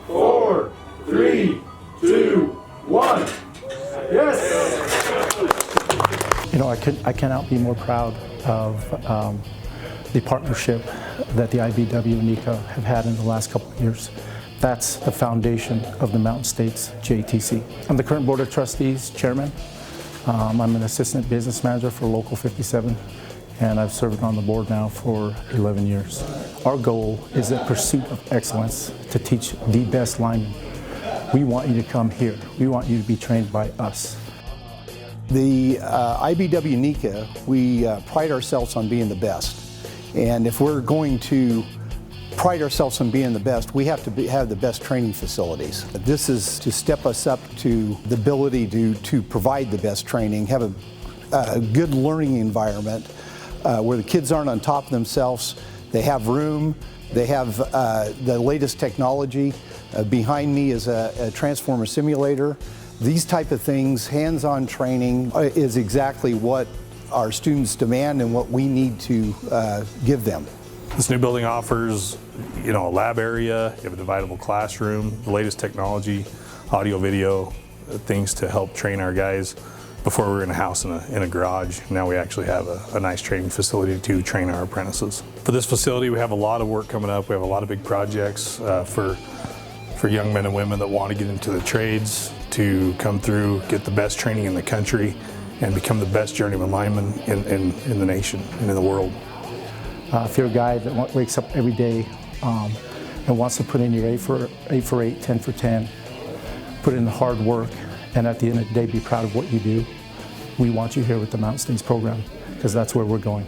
4, 3, 2, 1. Yes! You know, I cannot be more proud of the partnership that the IBW and NECA have had in the last couple of years. That's the foundation of the Mountain States JTC. I'm the current Board of Trustees Chairman. I'm an Assistant Business Manager for Local 57, and I've served on the board now for 11 years. Our goal is the pursuit of excellence to teach the best linemen. We want you to come here. We want you to be trained by us. The IBW NECA, we pride ourselves on being the best. And if we're going to pride ourselves on being the best, we have to have the best training facilities. This is to step us up to the ability to provide the best training, have a good learning environment where the kids aren't on top of themselves. They have room, they have the latest technology. Behind me is a transformer simulator. These type of things, hands-on training, is exactly what our students demand and what we need to give them. This new building offers, a lab area, you have a dividable classroom, the latest technology, audio, video, things to help train our guys. Before we were in a house in a garage, now we actually have a nice training facility to train our apprentices. For this facility, we have a lot of work coming up. We have a lot of big projects for young men and women that want to get into the trades, to come through, get the best training in the country, and become the best journeyman lineman in the nation and in the world. If you're a guy that wakes up every day and wants to put in your 8 for 8, 10 for 10, put in the hard work, and at the end of the day be proud of what you do, we want you here with the Mountain States program, because that's where we're going.